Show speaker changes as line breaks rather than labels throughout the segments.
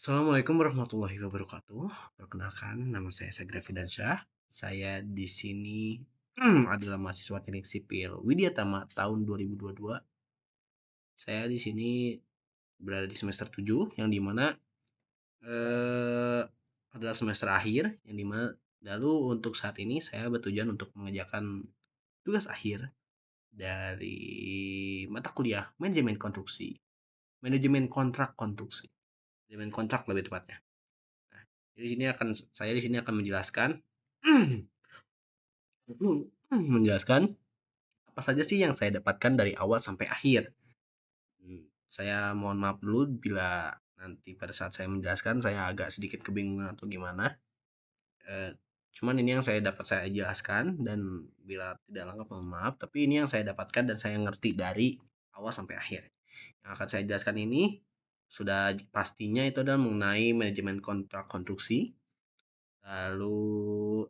Assalamualaikum warahmatullahi wabarakatuh. Perkenalkan, nama saya Sagra Fidansyah. Saya di sini adalah mahasiswa Teknik Sipil Widya Tama tahun 2022. Saya di sini berada di semester 7, yang dimana adalah semester akhir, yang dimana lalu untuk saat ini saya bertujuan untuk mengerjakan tugas akhir dari mata kuliah manajemen kontrak konstruksi, manajemen kontrak lebih tepatnya. Nah, saya di sini akan menjelaskan menjelaskan apa saja sih yang saya dapatkan dari awal sampai akhir. Saya mohon maaf dulu bila nanti pada saat saya menjelaskan saya agak sedikit kebingungan atau gimana. Eh, Cuman ini yang saya jelaskan, dan bila tidak lengkap mohon maaf. Tapi ini yang saya dapatkan dan saya ngerti dari awal sampai akhir. Yang akan saya jelaskan ini sudah pastinya itu adalah mengenai manajemen kontrak konstruksi. Lalu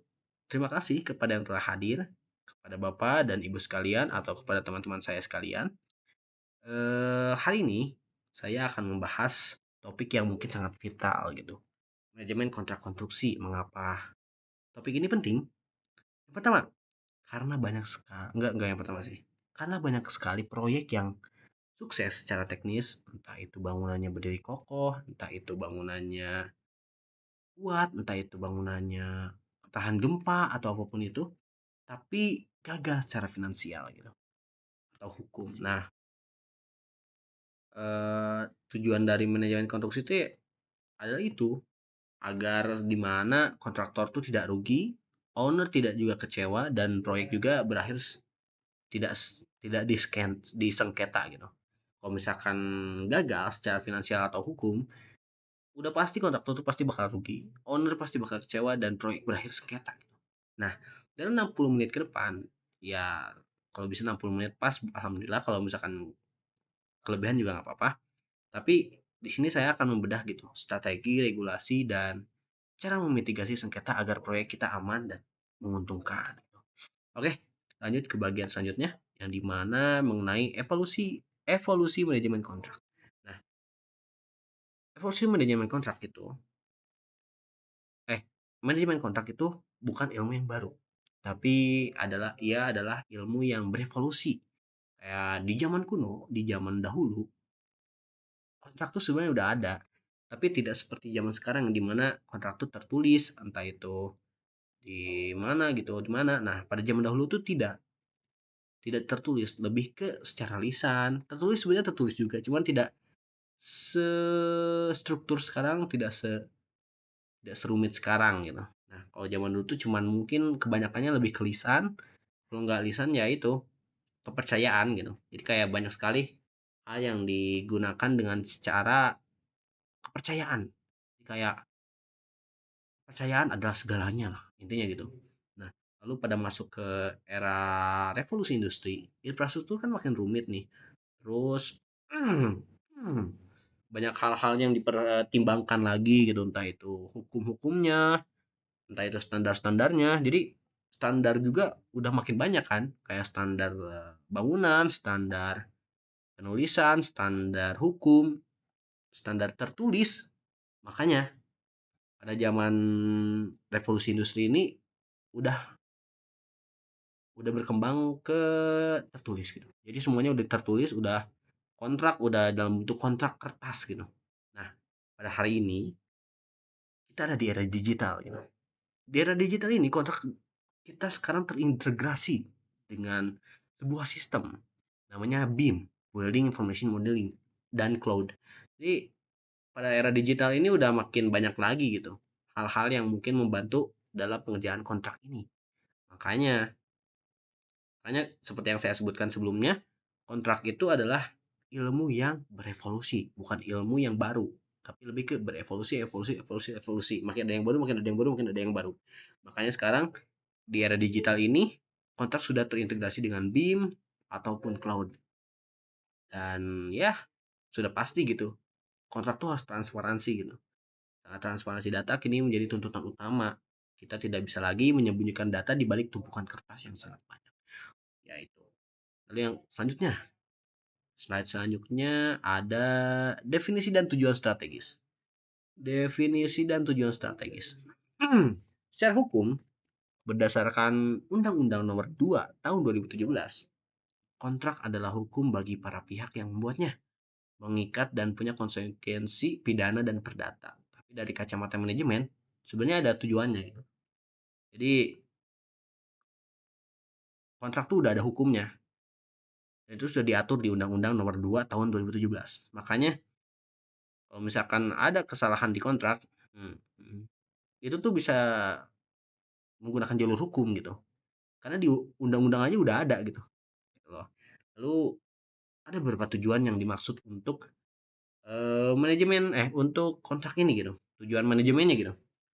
terima kasih kepada yang telah hadir, kepada Bapak dan Ibu sekalian atau kepada teman-teman saya sekalian. Hari ini saya akan membahas topik yang mungkin sangat vital gitu. Manajemen kontrak konstruksi. Mengapa topik ini penting? Yang pertama, karena banyak sekali, enggak yang pertama sih. Karena banyak sekali proyek yang sukses secara teknis, entah itu bangunannya berdiri kokoh, entah itu bangunannya kuat, entah itu bangunannya tahan gempa atau apapun itu, tapi gagal secara finansial gitu atau hukum. Nah, tujuan dari manajemen konstruksi itu adalah itu, agar di mana kontraktor tuh tidak rugi, owner tidak juga kecewa, dan proyek juga berakhir tidak tidak disengketa gitu. Kalau misalkan gagal secara finansial atau hukum, udah pasti kontraktor tuh pasti bakal rugi, owner pasti bakal kecewa, dan proyek berakhir sengketa gitu. Nah, dalam 60 menit ke depan, ya kalau bisa 60 menit pas, alhamdulillah. Kalau misalkan kelebihan juga nggak apa-apa. Tapi di sini saya akan membedah gitu strategi, regulasi, dan cara memitigasi sengketa agar proyek kita aman dan menguntungkan. Oke, lanjut ke bagian selanjutnya, yang dimana mengenai evolusi evolusi manajemen kontrak. Nah, evolusi manajemen kontrak itu eh manajemen kontrak itu bukan ilmu yang baru, tapi ia adalah ilmu yang berevolusi. Kayak di zaman kuno, di zaman dahulu, kontrak tuh sebenarnya udah ada, tapi tidak seperti zaman sekarang di mana kontrak tuh tertulis, entah itu di mana gitu, di mana. Nah, pada zaman dahulu tuh tidak tertulis, lebih ke secara lisan. Tertulis sebenarnya tertulis juga, cuman tidak sestruktur sekarang, tidak serumit sekarang gitu. Nah, kalau zaman dulu tuh cuman mungkin kebanyakannya lebih ke lisan. Kalau nggak lisan ya itu kepercayaan gitu. Jadi kayak banyak sekali hal yang digunakan dengan secara kepercayaan. Kayak kepercayaan adalah segalanya lah, intinya gitu. Nah, lalu pada masuk ke era revolusi industri, infrastruktur kan makin rumit nih. Terus banyak hal-hal yang dipertimbangkan lagi gitu, entah itu hukum-hukumnya, entah itu standar-standarnya. Jadi standar juga udah makin banyak kan, kayak standar bangunan, standar penulisan, standar hukum, standar tertulis. Makanya pada zaman revolusi industri ini udah udah berkembang ke tertulis gitu. Jadi semuanya udah tertulis, udah kontrak udah dalam bentuk kontrak kertas gitu. Nah, pada hari ini kita ada di era digital gitu. Di era digital ini kontrak kita sekarang terintegrasi dengan sebuah sistem namanya BIM, Building Information Modeling, dan cloud. Jadi pada era digital ini udah makin banyak lagi gitu hal-hal yang mungkin membantu dalam pengerjaan kontrak ini. Makanya makanya seperti yang saya sebutkan sebelumnya, kontrak itu adalah ilmu yang berevolusi, bukan ilmu yang baru, tapi lebih ke berevolusi, evolusi, evolusi, evolusi. Makin ada yang baru, makin ada yang baru, makin ada yang baru. Makanya sekarang di era digital ini kontrak sudah terintegrasi dengan BIM ataupun cloud. Dan ya, sudah pasti gitu. Kontrak tuh harus transparansi gitu. Saat transparansi data kini menjadi tuntutan utama. Kita tidak bisa lagi menyembunyikan data di balik tumpukan kertas yang sangat banyak. Ya itu. Lalu yang selanjutnya, slide selanjutnya ada definisi dan tujuan strategis. Definisi dan tujuan strategis. Secara hukum, berdasarkan Undang-Undang Nomor 2 Tahun 2017, kontrak adalah hukum bagi para pihak yang membuatnya, mengikat dan punya konsekuensi pidana dan perdata. Tapi dari kacamata manajemen, sebenarnya ada tujuannya gitu. Jadi kontrak tuh udah ada hukumnya. Dan itu sudah diatur di Undang-Undang Nomor 2 Tahun 2017. Makanya kalau misalkan ada kesalahan di kontrak, hmm, hmm, itu tuh bisa menggunakan jalur hukum gitu. Karena di undang-undang aja udah ada gitu. Gitu loh. Lalu ada beberapa tujuan yang dimaksud untuk untuk kontrak ini gitu. Tujuan manajemennya gitu.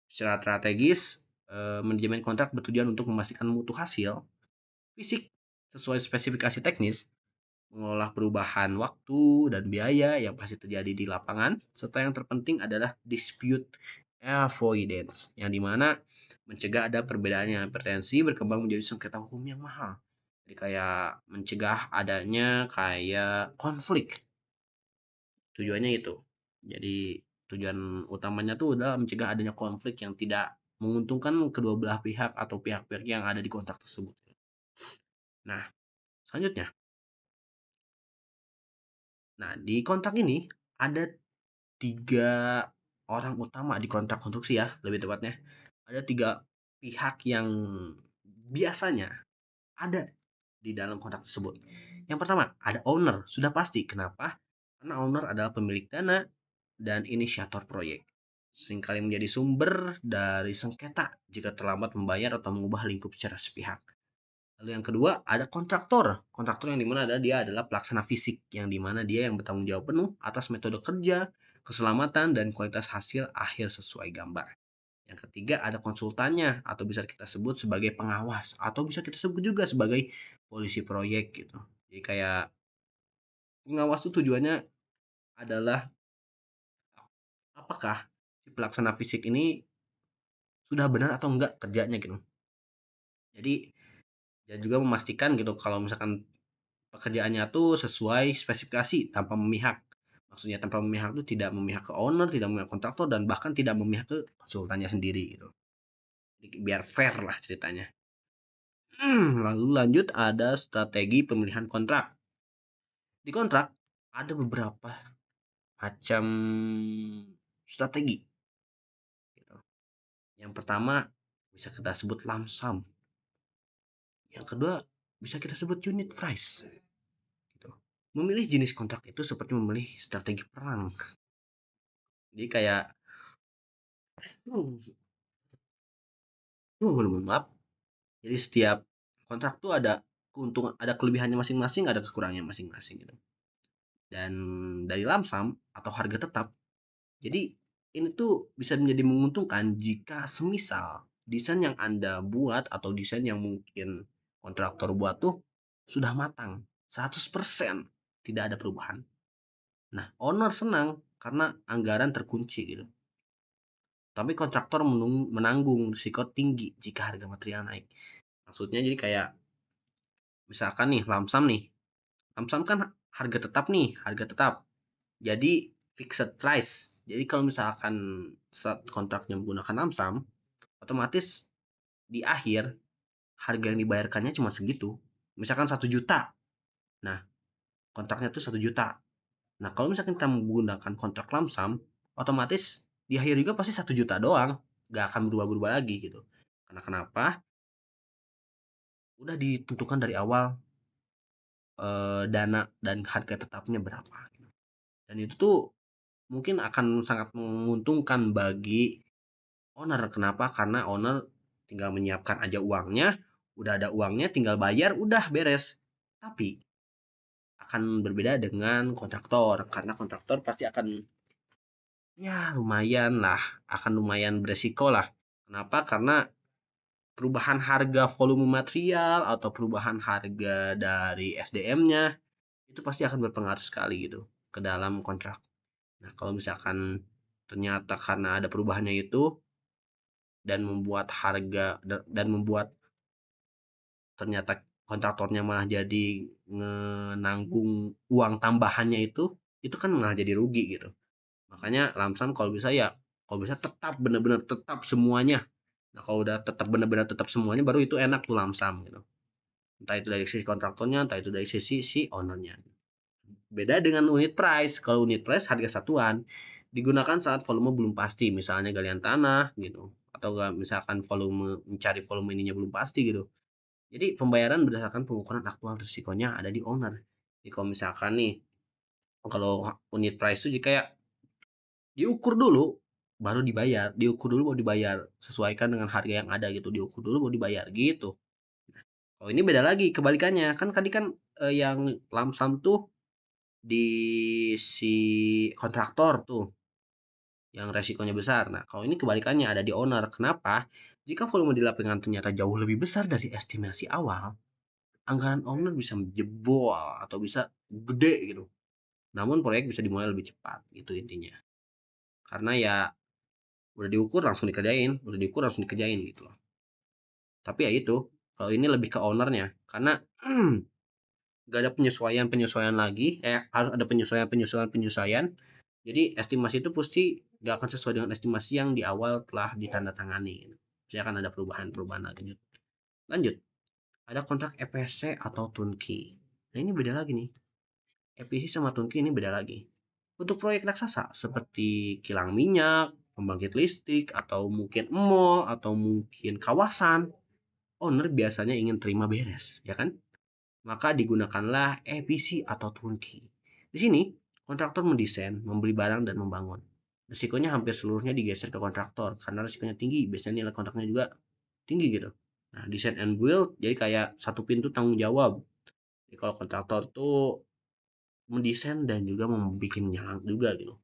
Secara strategis, manajemen kontrak bertujuan untuk memastikan mutu hasil fisik sesuai spesifikasi teknis, mengolah perubahan waktu dan biaya yang pasti terjadi di lapangan, serta yang terpenting adalah dispute avoidance, yang dimana mencegah ada perbedaan yang berpotensi berkembang menjadi sengketa hukum yang mahal. Jadi kayak mencegah adanya kayak konflik. Tujuannya itu. Jadi tujuan utamanya tuh adalah mencegah adanya konflik yang tidak menguntungkan kedua belah pihak atau pihak-pihak yang ada di kontrak tersebut. Nah, selanjutnya. Nah, di kontrak ini ada 3 orang utama di kontrak konstruksi ya, lebih tepatnya. Ada 3 pihak yang biasanya ada di dalam kontrak tersebut. Yang pertama, ada owner, sudah pasti. Kenapa? Karena owner adalah pemilik dana dan inisiator proyek. Seringkali menjadi sumber dari sengketa jika terlambat membayar atau mengubah lingkup secara sepihak. Lalu yang kedua ada kontraktor. Kontraktor yang dimana dia adalah pelaksana fisik, yang dimana dia yang bertanggung jawab penuh atas metode kerja, keselamatan, dan kualitas hasil akhir sesuai gambar. Yang ketiga ada konsultannya atau bisa kita sebut sebagai pengawas atau bisa kita sebut juga sebagai polisi proyek gitu. Jadi kayak pengawas itu tujuannya adalah apakah si pelaksana fisik ini sudah benar atau enggak kerjanya gitu. Jadi dan juga memastikan gitu kalau misalkan pekerjaannya tuh sesuai spesifikasi tanpa memihak. Maksudnya tanpa memihak itu tidak memihak ke owner, tidak memihak kontraktor, dan bahkan tidak memihak ke konsultannya sendiri gitu. Jadi biar fair lah ceritanya. Lalu lanjut ada strategi pemilihan kontrak. Di kontrak ada beberapa macam strategi. Gitu. Yang pertama bisa kita sebut lump sum. Yang kedua bisa kita sebut unit price. Gitu. Memilih jenis kontrak itu seperti memilih strategi perang. Jadi kayak maaf. Jadi setiap kontrak tuh ada keuntungan, ada kelebihannya masing-masing, ada kekurangannya masing-masing gitu. Dan dari lamsam atau harga tetap, jadi ini tuh bisa menjadi menguntungkan jika semisal desain yang Anda buat atau desain yang mungkin kontraktor buat tuh sudah matang, 100% tidak ada perubahan. Nah, owner senang karena anggaran terkunci gitu. Tapi kontraktor menanggung risiko tinggi jika harga material naik. Maksudnya jadi kayak misalkan nih lamsam nih. Lamsam kan harga tetap nih, harga tetap. Jadi fixed price. Jadi kalau misalkan saat kontraknya menggunakan lamsam, otomatis di akhir harga yang dibayarkannya cuma segitu. Misalkan 1 juta. Nah, kontraknya tuh 1 juta. Nah, kalau misalkan kita menggunakan kontrak lamsam, otomatis di akhir juga pasti 1 juta doang. Gak akan berubah-berubah lagi gitu. Karena kenapa? Udah ditentukan dari awal dana dan harga tetapnya berapa. Dan itu tuh mungkin akan sangat menguntungkan bagi owner. Kenapa? Karena owner tinggal menyiapkan aja uangnya, udah ada uangnya, tinggal bayar, udah beres. Tapi akan berbeda dengan kontraktor, karena kontraktor pasti akan ya lumayan lah, akan lumayan beresiko lah. Kenapa? Karena perubahan harga volume material atau perubahan harga dari SDM-nya itu pasti akan berpengaruh sekali gitu ke dalam kontrak. Nah, kalau misalkan ternyata karena ada perubahannya itu dan membuat harga dan membuat ternyata kontraktornya malah jadi menanggung uang tambahannya itu kan malah jadi rugi gitu. Makanya lamsam kalau bisa ya Kalau bisa tetap benar-benar tetap semuanya. Nah, kalau udah tetap benar-benar tetap semuanya baru itu enak tuh lamsam gitu. Entah itu dari sisi kontraktornya, entah itu dari sisi si ownernya. Beda dengan unit price. Kalau unit price harga satuan digunakan saat volume belum pasti, misalnya galian tanah gitu, atau misalkan volume mencari volume ininya belum pasti gitu. Jadi pembayaran berdasarkan pengukuran aktual risikonya ada di owner. Jadi kalau misalkan nih, kalau unit price itu kayak diukur dulu baru dibayar, diukur dulu baru dibayar, sesuaikan dengan harga yang ada gitu, diukur dulu baru dibayar gitu. Oh ini beda lagi kebalikannya, kan tadi kan yang lamsam tuh di si kontraktor tuh yang resikonya besar. Nah, kalau ini kebalikannya ada di owner. Kenapa? Jika volume di lapangan ternyata jauh lebih besar dari estimasi awal, anggaran owner bisa jebol atau bisa gede gitu. Namun proyek bisa dimulai lebih cepat, itu intinya. Karena ya udah diukur langsung dikerjain, udah diukur langsung dikerjain gitu loh. Tapi ya itu, kalau ini lebih ke ownernya, karena gak ada penyesuaian lagi, harus ada penyesuaian. Jadi estimasi itu pasti gak akan sesuai dengan estimasi yang di awal telah ditandatangani. Gitu. Pasti akan ada perubahan lagi. Lanjut, ada kontrak EPC atau turnkey. Nah ini beda lagi nih. EPC sama turnkey ini beda lagi. Untuk proyek raksasa seperti kilang minyak, pembangkit listrik, atau mungkin mall, atau mungkin kawasan, owner biasanya ingin terima beres, ya kan? Maka digunakanlah EPC atau turnkey. Di sini, kontraktor mendesain, membeli barang, dan membangun. Risikonya hampir seluruhnya digeser ke kontraktor, karena risikonya tinggi, biasanya nilai kontraknya juga tinggi gitu. Nah, desain and build, jadi kayak satu pintu tanggung jawab. Jadi kalau kontraktor tuh mendesain dan juga membuat jalan juga gitu.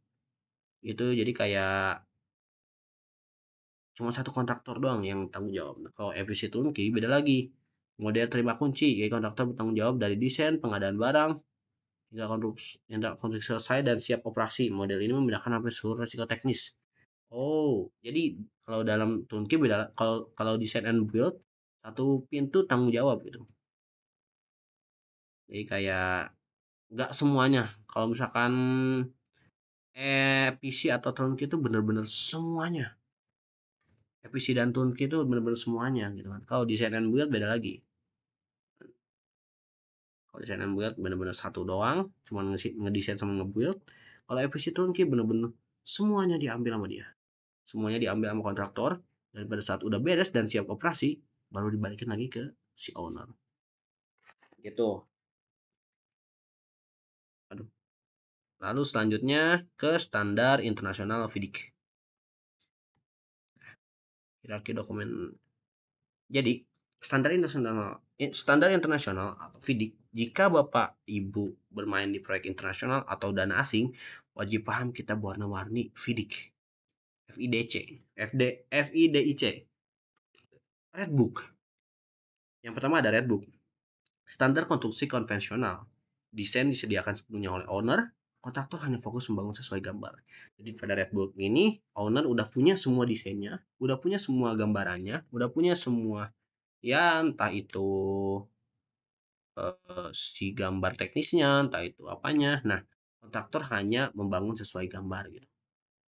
Itu jadi kayak cuma satu kontraktor doang yang tanggung jawab. Nah, kalau EPC turnkey beda lagi. Model terima kunci, jadi kontraktor bertanggung jawab dari desain, pengadaan barang, hingga konstruksi selesai dan siap operasi. Model ini memindahkan hampir seluruh risiko teknis. Oh, jadi kalau dalam turnkey beda. Kalau kalau desain and build satu pintu tanggung jawab gitu. Jadi kayak nggak semuanya. Kalau misalkan PC atau turnkey itu bener-bener semuanya. PC dan turnkey itu bener-bener semuanya gitu kan. Kalau desain and build beda lagi. Kalau desain and build bener-bener satu doang, cuma ngedesain sama ngebuild. Kalau EPC turnkey bener-bener semuanya diambil sama dia. Semuanya diambil sama kontraktor, dan pada saat udah beres dan siap operasi baru dibalikin lagi ke si owner gitu. Aduh. Lalu selanjutnya ke standar internasional FIDIC, hierarki dokumen. Jadi standar internasional atau FIDIC, jika Bapak Ibu bermain di proyek internasional atau dana asing, wajib paham kitab warna-warni FIDIC, FIDC, FIDIC, Red Book. Yang pertama ada Red Book. Standar konstruksi konvensional. Desain disediakan sepenuhnya oleh owner, kontraktor hanya fokus membangun sesuai gambar. Jadi pada Redbook ini, owner udah punya semua desainnya, udah punya semua gambarannya, udah punya semua, ya entah itu si gambar teknisnya, entah itu apanya. Nah, kontraktor hanya membangun sesuai gambar gitu.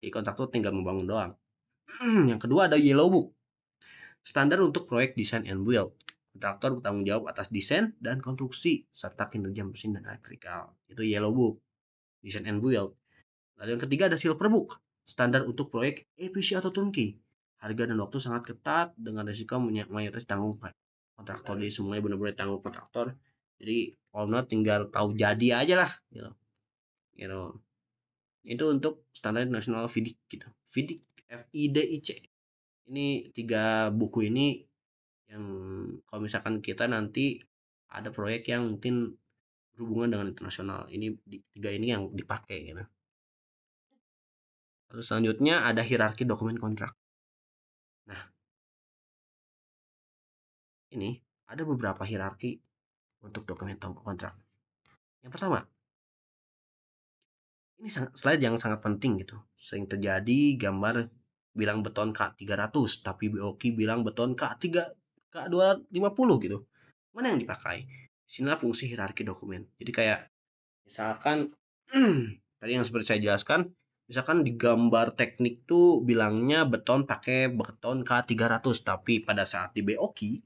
Jadi kontraktor tinggal membangun doang. Yang kedua ada Yellow Book. Standar untuk proyek desain and build. Kontraktor bertanggung jawab atas desain dan konstruksi serta kinerja mesin dan elektrikal. Itu Yellow Book, desain and build. Lalu yang ketiga ada Silver Book, standar untuk proyek EPC atau turnkey. Harga dan waktu sangat ketat dengan risiko mayoritas tanggung kontraktor. Jadi semuanya benar-benar tanggung kontraktor. Jadi owner tinggal tahu jadi aja lah gitu. Gitu. Itu untuk standar nasional FIDIC gitu. FIDIC, FIDIC. Ini tiga buku ini yang kalau misalkan kita nanti ada proyek yang mungkin berhubungan dengan internasional, ini tiga ini yang dipakai gitu. Lalu selanjutnya ada hierarki dokumen kontrak. Nah, ini ada beberapa hierarki untuk dokumen kontrak. Yang pertama, ini slide yang sangat penting gitu. Sering terjadi gambar bilang beton K300 tapi BOQ bilang beton K250 gitu. Mana yang dipakai? Sinilah fungsi hierarki dokumen. Jadi kayak misalkan tadi yang seperti saya jelaskan, Misalkan di gambar teknik tuh bilangnya beton pakai beton K300, tapi pada saat di BOQ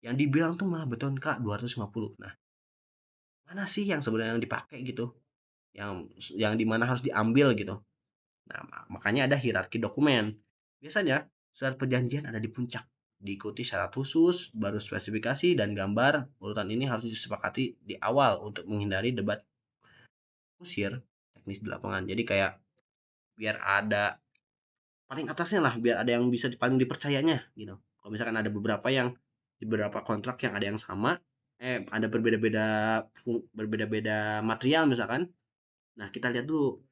yang dibilang tuh malah beton K250. Nah, mana sih yang sebenarnya yang dipakai gitu? Yang di mana harus diambil gitu. Nah, makanya ada hierarki dokumen. Biasanya surat perjanjian ada di puncak, diikuti syarat khusus, baru spesifikasi dan gambar. Urutan ini harus disepakati di awal untuk menghindari debat kusir teknis di lapangan. Jadi kayak biar ada paling atasnya lah, biar ada yang bisa paling dipercayanya gitu. Kalau misalkan ada beberapa yang di beberapa kontrak yang ada yang sama, ada berbeda-beda material misalkan. Nah, kita lihat dulu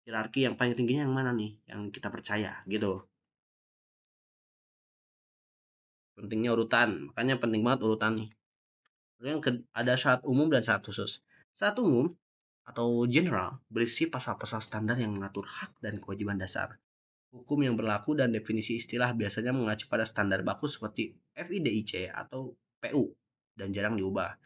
hierarki yang paling tingginya yang mana nih, yang kita percaya gitu. Pentingnya urutan, makanya penting banget urutan nih. Ada syarat umum dan syarat khusus. Syarat umum atau general berisi pasal-pasal standar yang mengatur hak dan kewajiban dasar. Hukum yang berlaku dan definisi istilah biasanya mengacu pada standar baku seperti FIDIC atau PU dan jarang diubah.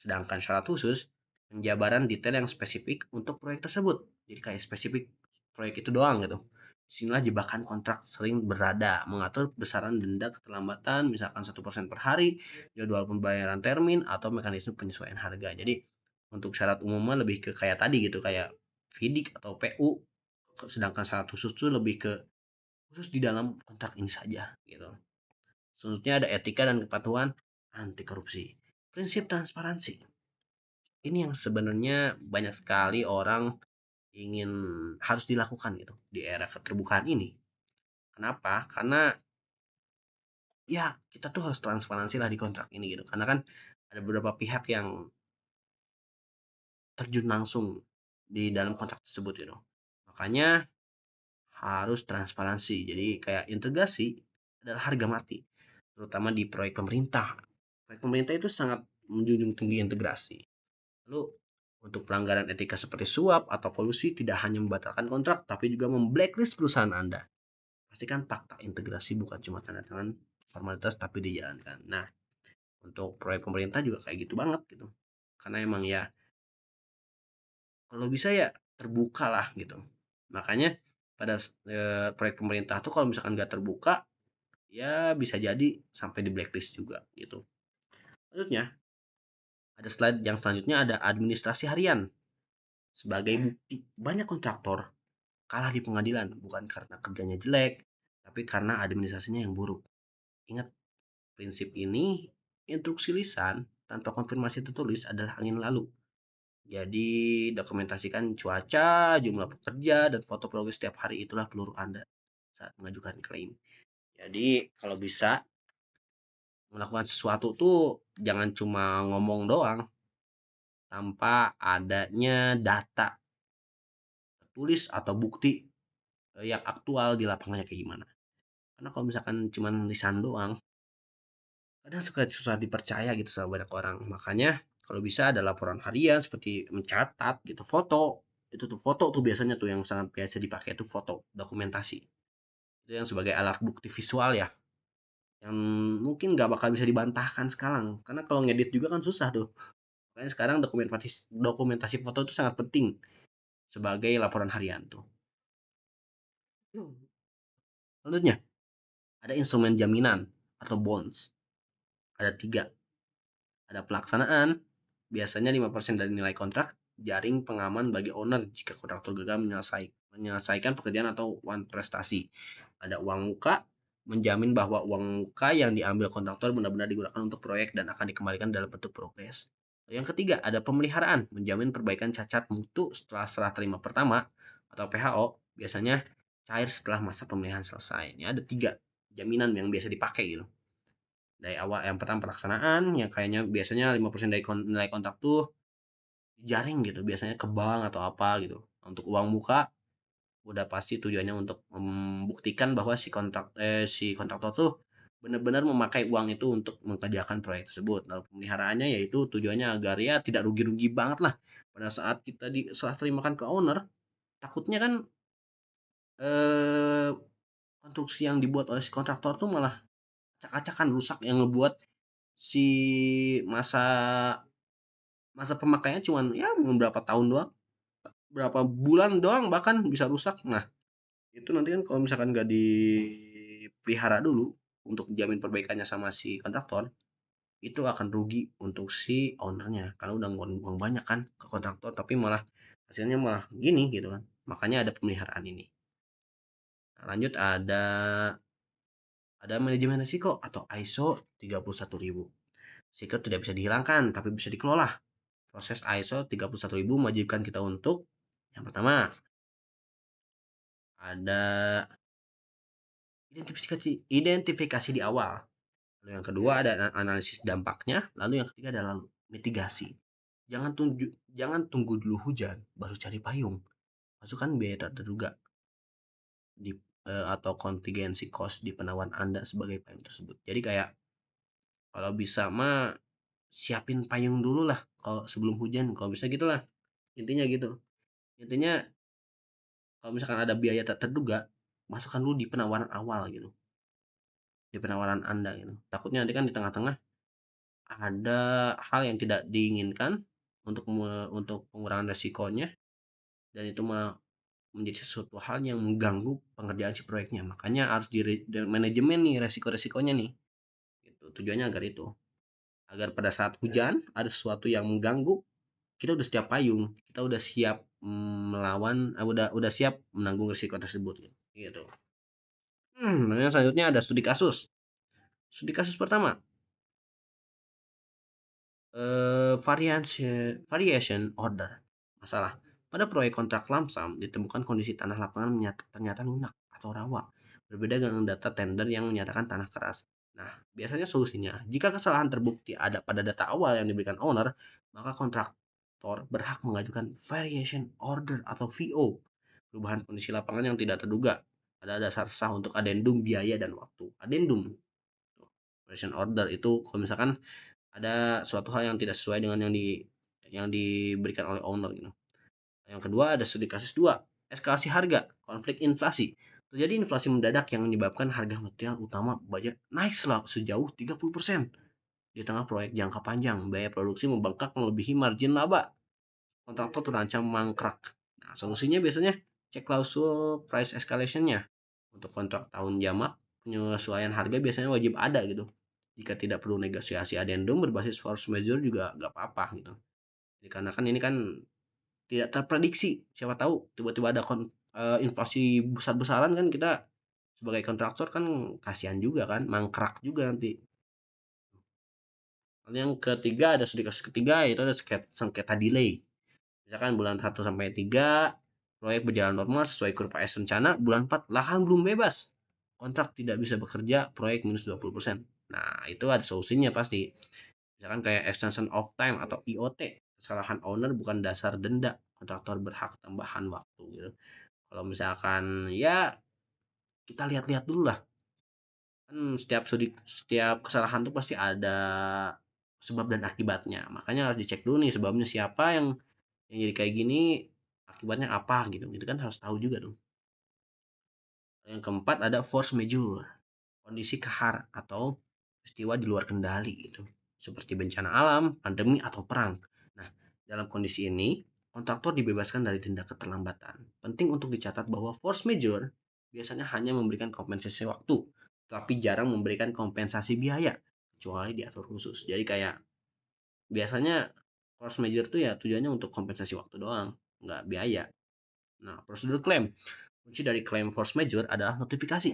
Sedangkan syarat khusus, penjabaran detail yang spesifik untuk proyek tersebut. Jadi kayak spesifik proyek itu doang gitu. Disinilah jebakan kontrak sering berada, mengatur besaran denda keterlambatan, misalkan 1% per hari, jadwal pembayaran termin, atau mekanisme penyesuaian harga. Jadi untuk syarat umumnya lebih ke kayak tadi gitu, kayak FIDIC atau PU, sedangkan syarat khusus itu lebih ke khusus di dalam kontrak ini saja gitu. Selanjutnya ada etika dan kepatuhan anti korupsi. Prinsip transparansi. Ini yang sebenarnya banyak sekali orang ingin harus dilakukan gitu di era keterbukaan ini. Kenapa? Karena ya kita tuh harus transparansi lah di kontrak ini gitu. Karena kan ada beberapa pihak yang terjun langsung di dalam kontrak tersebut gitu. Makanya harus transparansi. Jadi kayak integrasi adalah harga mati, terutama di proyek pemerintah. Proyek pemerintah itu sangat menjunjung tinggi integrasi. Lalu untuk pelanggaran etika seperti suap atau kolusi tidak hanya membatalkan kontrak, tapi juga memblacklist perusahaan Anda. Pastikan fakta integrasi bukan cuma tanda tangan formalitas tapi dijalankan. Nah, untuk proyek pemerintah juga kayak gitu banget gitu. Karena emang ya kalau bisa ya terbuka lah gitu. Makanya pada proyek pemerintah tuh kalau misalkan nggak terbuka ya bisa jadi sampai di blacklist juga gitu. Selanjutnya ada slide yang selanjutnya ada administrasi harian. Sebagai bukti banyak kontraktor kalah di pengadilan bukan karena kerjanya jelek, tapi karena administrasinya yang buruk. Ingat, prinsip ini, instruksi lisan tanpa konfirmasi tertulis adalah angin lalu. Jadi, dokumentasikan cuaca, jumlah pekerja, dan foto progres setiap hari itulah peluru Anda saat mengajukan klaim. Jadi, kalau bisa melakukan sesuatu tuh jangan cuma ngomong doang tanpa adanya data tulis atau bukti yang aktual di lapangannya kayak gimana. Karena kalau misalkan cuma lisan doang, kadang suka susah dipercaya gitu sama banyak orang. Makanya kalau bisa ada laporan harian seperti mencatat gitu foto. Itu tuh foto tuh biasanya tuh yang sangat biasa dipakai itu foto, dokumentasi. Itu yang sebagai alat bukti visual ya. Yang mungkin nggak bakal bisa dibantahkan sekarang. Karena kalau ngedit juga kan susah tuh. Makanya sekarang dokumentasi foto itu sangat penting sebagai laporan harian tuh. Selanjutnya, ada instrumen jaminan atau bonds. Ada 3. Ada pelaksanaan, biasanya 5% dari nilai kontrak, jaring pengaman bagi owner jika kontraktor gagal menyelesaikan pekerjaan atau uang prestasi. Ada uang muka, menjamin bahwa uang muka yang diambil kontraktor benar-benar digunakan untuk proyek dan akan dikembalikan dalam bentuk progres. Yang ketiga, ada pemeliharaan, menjamin perbaikan cacat mutu setelah serah terima pertama atau PHO, biasanya cair setelah masa pemeliharaan selesai. Ini ada 3 jaminan yang biasa dipakai gitu. Dari awal yang pertama pelaksanaan yang kayaknya biasanya 5% dari nilai kontrak tuh jaring gitu, biasanya ke bank atau apa gitu. Untuk uang muka udah pasti tujuannya untuk membuktikan bahwa si kontraktor tuh benar-benar memakai uang itu untuk mengerjakan proyek tersebut. Lalu pemeliharaannya yaitu tujuannya agar ya tidak rugi-rugi banget lah pada saat kita serah terimakan ke owner. Takutnya kan eh, konstruksi yang dibuat oleh si kontraktor tuh malah acak-acakan rusak yang ngebuat si masa masa pemakaiannya cuma ya beberapa tahun doang, berapa bulan doang bahkan bisa rusak. Nah, itu nanti kan kalau misalkan nggak dipelihara dulu untuk jamin perbaikannya sama si kontraktor, itu akan rugi untuk si ownernya karena udah ngeluarin uang banyak kan ke kontraktor tapi malah hasilnya malah gini gitu kan. Makanya ada pemeliharaan ini. Nah, lanjut ada manajemen risiko atau ISO 31000. Risiko tidak bisa dihilangkan tapi bisa dikelola. Proses ISO 31000 mewajibkan kita untuk yang pertama ada identifikasi di awal. Lalu yang kedua ada analisis dampaknya, lalu yang ketiga ada lalu mitigasi. Jangan tunggu dulu hujan baru cari payung. Masukkan biaya tak terduga di atau kontingensi cost di penawaran Anda sebagai payung tersebut. Jadi kayak kalau bisa mah siapin payung dulu lah kalau sebelum hujan, kalau bisa gitulah. Intinya gitu. Intinya kalau misalkan ada biaya tak terduga, masukkan dulu di penawaran awal gitu. Di penawaran Anda gitu. Takutnya nanti kan di tengah-tengah ada hal yang tidak diinginkan untuk pengurangan resikonya dan itu menjadi sesuatu hal yang mengganggu pengerjaan si proyeknya. Makanya harus di manajemen nih resiko-resikonya nih. Gitu. Tujuannya agar itu. Agar pada saat hujan ada sesuatu yang mengganggu, kita udah siap payung, kita udah siap melawan, udah siap menanggung risiko tersebut gitu. Yang selanjutnya ada studi kasus. Studi kasus pertama, variation order. Masalah. Pada proyek kontrak lamsam ditemukan kondisi tanah lapangan ternyata lunak atau rawa. Berbeda dengan data tender yang menyatakan tanah keras. Nah, biasanya solusinya, jika kesalahan terbukti ada pada data awal yang diberikan owner, maka kontraktor berhak mengajukan variation order atau VO, perubahan kondisi lapangan yang tidak terduga. Ada dasar sah untuk adendum biaya dan waktu. Adendum, variation order itu kalau misalkan ada suatu hal yang tidak sesuai dengan yang diberikan oleh owner gitu. Yang kedua ada studi kasus 2, eskalasi harga, konflik inflasi. Terjadi inflasi mendadak yang menyebabkan harga material utama baja naik sejauh 30%. Di tengah proyek jangka panjang, biaya produksi membengkak melebihi margin laba. Kontraktor terancam mangkrak. Nah, solusinya biasanya cek klausul price escalation-nya. Untuk kontrak tahun jamak, penyesuaian harga biasanya wajib ada gitu. Jika tidak perlu negosiasi adendum berbasis force majeure juga nggak apa-apa gitu. Jadi karena kan ini kan tidak terprediksi. Siapa tahu tiba-tiba ada inflasi besar-besaran kan kita sebagai kontraktor kan kasihan juga kan, mangkrak juga nanti. Lalu yang ketiga ada studi kasus ketiga yaitu ada sengketa delay. Misalkan bulan 1 sampai 3 proyek berjalan normal sesuai kurva S rencana, bulan 4 lahan belum bebas. Kontrak tidak bisa bekerja, proyek minus 20%. Nah, itu ada solusinya pasti. Misalkan kayak extension of time atau IOT. Kesalahan owner bukan dasar denda. Kontraktor berhak tambahan waktu gitu. Kalau misalkan ya kita lihat-lihat dulu lah. Kan setiap kesalahan tuh pasti ada sebab dan akibatnya. Makanya harus dicek dulu nih sebabnya siapa yang jadi kayak gini, akibatnya apa gitu. Itu kan harus tahu juga dong. Yang keempat ada force majeure, kondisi kahar atau peristiwa di luar kendali gitu. Seperti bencana alam, pandemi atau perang. Nah, dalam kondisi ini kontraktor dibebaskan dari denda keterlambatan. Penting untuk dicatat bahwa force majeure biasanya hanya memberikan kompensasi waktu, tapi jarang memberikan kompensasi biaya, kecuali diatur khusus. Jadi kayak biasanya force majeure itu ya tujuannya untuk kompensasi waktu doang, nggak biaya. Nah, prosedur klaim. Kunci dari klaim force majeure adalah notifikasi.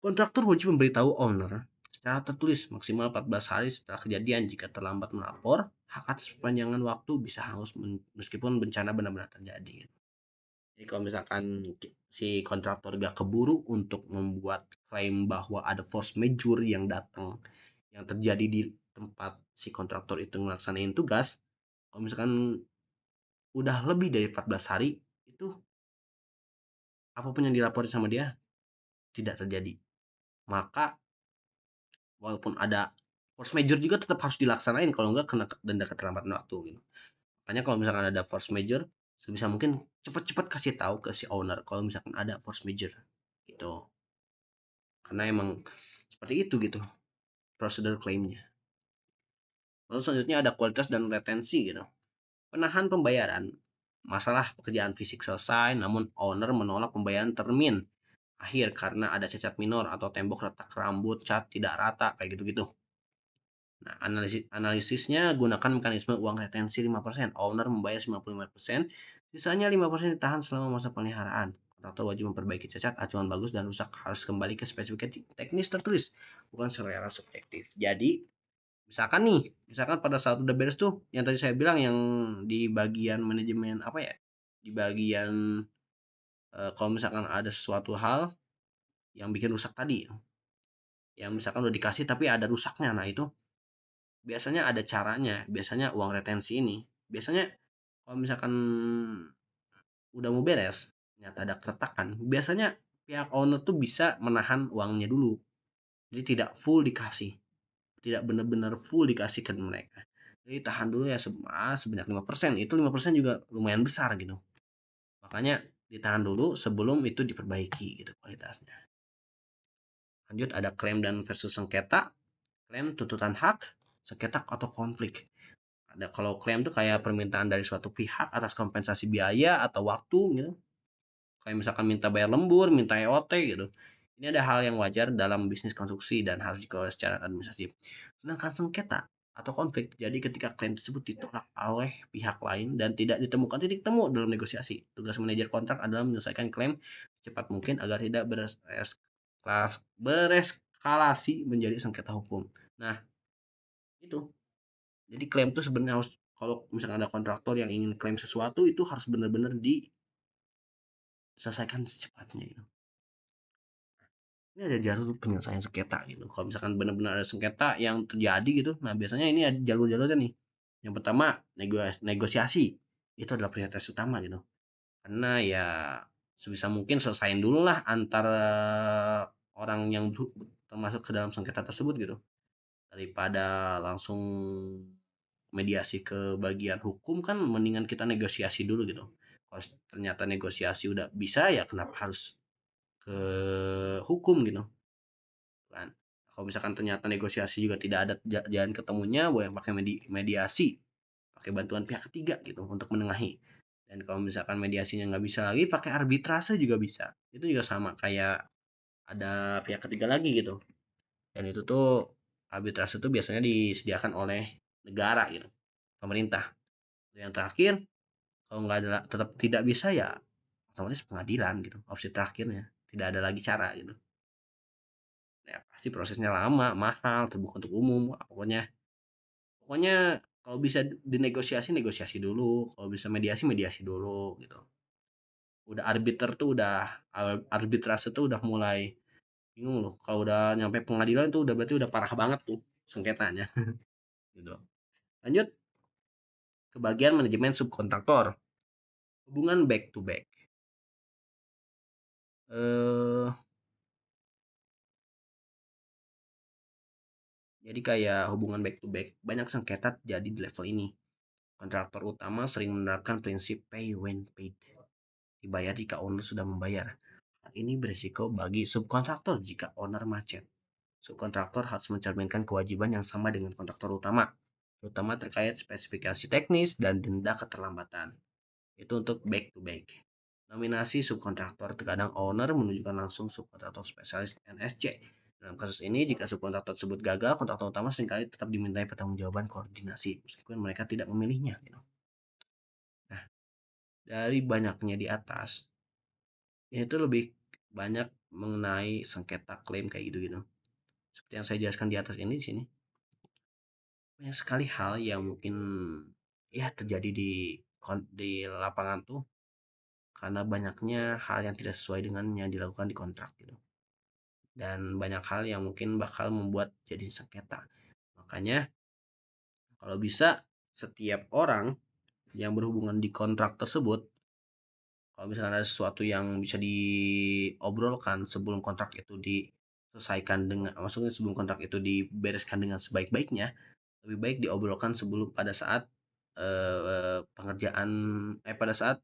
Kontraktor wajib memberitahu owner secara tertulis maksimal 14 hari setelah kejadian. Jika terlambat melapor, hak atas perpanjangan waktu bisa hangus meskipun bencana benar-benar terjadi. Jadi kalau misalkan si kontraktor gak keburu untuk membuat klaim bahwa ada force majeure yang datang, yang terjadi di tempat si kontraktor itu ngelaksanain tugas, kalau misalkan udah lebih dari 14 hari, itu apapun yang dilaporin sama dia tidak terjadi. Maka walaupun ada force majeure juga tetap harus dilaksanain, kalau enggak kena denda keterlambatan waktu gitu. Makanya kalau misalkan ada force majeure, sebisa mungkin cepat-cepat kasih tahu ke si owner kalau misalkan ada force majeure gitu. Karena emang seperti itu gitu prosedur klaimnya. Lalu selanjutnya ada kualitas dan retensi gitu. Penahan pembayaran masalah pekerjaan fisik selesai, namun owner menolak pembayaran termin akhir karena ada cacat minor atau tembok retak rambut, cat tidak rata, kayak gitu-gitu. Nah, analisisnya gunakan mekanisme uang retensi 5%. Owner membayar 95%, sisanya 5% ditahan selama masa peliharaan. Kontraktor wajib memperbaiki cacat, acuan bagus, dan rusak harus kembali ke spesifikasi teknis tertulis, bukan selera subjektif. Jadi, misalkan pada saat udah beres tuh, yang tadi saya bilang yang di bagian manajemen apa ya, di bagian kalau misalkan ada sesuatu hal yang bikin rusak tadi, yang misalkan udah dikasih tapi ada rusaknya, nah itu biasanya ada caranya. Biasanya uang retensi ini, biasanya kalau misalkan udah mau beres, ternyata ada keretakan, biasanya pihak owner tuh bisa menahan uangnya dulu. Jadi tidak full dikasih, tidak benar-benar full dikasih ke mereka. Jadi tahan dulu ya sebanyak 5%. Itu 5% juga lumayan besar gitu. Makanya ditahan dulu sebelum itu diperbaiki gitu kualitasnya. Lanjut ada klaim dan versus sengketa. Klaim tuntutan hak, sengketa atau konflik. Ada kalau klaim tuh kayak permintaan dari suatu pihak atas kompensasi biaya atau waktu gitu. Kayak misalkan minta bayar lembur, minta EOT gitu. Ini ada hal yang wajar dalam bisnis konstruksi dan harus dikelola secara administratif. Sedangkan sengketa atau konflik, jadi ketika klaim tersebut ditolak oleh pihak lain dan tidak ditemukan titik temu dalam negosiasi. Tugas manajer kontrak adalah menyelesaikan klaim secepat mungkin agar tidak bereskalasi menjadi sengketa hukum. Nah, itu. Jadi klaim itu sebenarnya harus, kalau misalnya ada kontraktor yang ingin klaim sesuatu itu harus benar-benar diselesaikan secepatnya gitu. Ini ada jalur penyelesaian sengketa gitu. Kalau misalkan benar-benar ada sengketa yang terjadi gitu, nah biasanya ini ada jalur-jalurnya nih. Yang pertama negosiasi, itu adalah prioritas utama gitu. Karena ya sebisa mungkin selesaiin dulu lah antara orang yang termasuk ke dalam sengketa tersebut gitu. Daripada langsung mediasi ke bagian hukum, kan mendingan kita negosiasi dulu gitu. Kalau ternyata negosiasi udah bisa, ya kenapa harus ke hukum gitu kan. Kalau misalkan ternyata negosiasi juga tidak ada jalan ketemunya, boleh pakai mediasi, pakai bantuan pihak ketiga gitu untuk menengahi. Dan kalau misalkan mediasinya nggak bisa lagi, pakai arbitrase juga bisa. Itu juga sama kayak ada pihak ketiga lagi gitu. Dan itu tuh arbitrase itu biasanya disediakan oleh negara gitu, pemerintah. Yang terakhir, kalau nggak ada, tetap tidak bisa, ya otomatis pengadilan gitu, opsi terakhirnya. Tidak ada lagi cara gitu. Ya pasti prosesnya lama, mahal, terbuka untuk umum. Pokoknya pokoknya kalau bisa dinegosiasi, negosiasi dulu. Kalau bisa mediasi, mediasi dulu gitu. Udah arbiter tuh udah arbitrase tuh udah mulai bingung loh. Kalau udah nyampe pengadilan tuh udah berarti udah parah banget tuh sengketanya gitu. Lanjut ke bagian manajemen subkontraktor. Hubungan back to back. Eh jadi kayak hubungan back to back, banyak sengketa jadi di level ini. Kontraktor utama sering menerapkan prinsip pay when paid. Dibayar jika owner sudah membayar. Hal ini berisiko bagi subkontraktor jika owner macet. Subkontraktor harus mencerminkan kewajiban yang sama dengan kontraktor utama, terutama terkait spesifikasi teknis dan denda keterlambatan. Itu untuk back to back. Nominasi subkontraktor, terkadang owner menunjukkan langsung subkontraktor spesialis NSC. Dalam kasus ini, jika subkontraktor tersebut gagal, kontraktor utama seringkali tetap dimintai pertanggungjawaban koordinasi, meskipun mereka tidak memilihnya. Nah, dari banyaknya di atas, ini tuh lebih banyak mengenai sengketa klaim kayak gitu-gitu. Seperti yang saya jelaskan di atas ini di sini, banyak sekali hal yang mungkin ya terjadi di lapangan tuh karena banyaknya hal yang tidak sesuai dengan yang dilakukan di kontrak gitu. Dan banyak hal yang mungkin bakal membuat jadi sengketa. Makanya kalau bisa setiap orang yang berhubungan di kontrak tersebut, kalau misalkan ada sesuatu yang bisa diobrolkan sebelum kontrak itu diselesaikan, dengan maksudnya sebelum kontrak itu dibereskan dengan sebaik-baiknya, lebih baik diobrolkan sebelum, pada saat pengerjaan, pada saat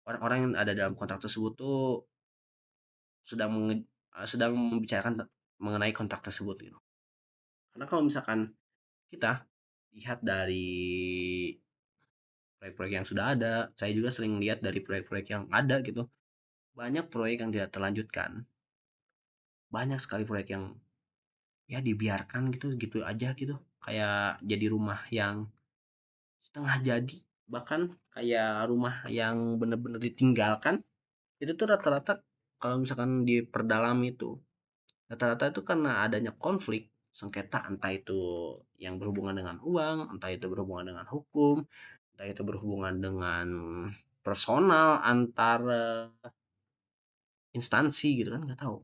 orang-orang yang ada dalam kontrak tersebut tuh sedang sedang membicarakan mengenai kontrak tersebut gitu. Karena kalau misalkan kita lihat dari proyek-proyek yang sudah ada. Saya juga sering lihat dari proyek-proyek yang ada gitu, banyak proyek yang tidak terlanjutkan, banyak sekali proyek yang ya dibiarkan gitu gitu aja gitu, kayak jadi rumah yang setengah jadi, bahkan kayak rumah yang bener-bener ditinggalkan. Itu tuh rata-rata kalau misalkan diperdalam itu, rata-rata itu karena adanya konflik sengketa, entah itu yang berhubungan dengan uang, entah itu berhubungan dengan hukum, entah itu berhubungan dengan personal antar instansi gitu kan, nggak tahu.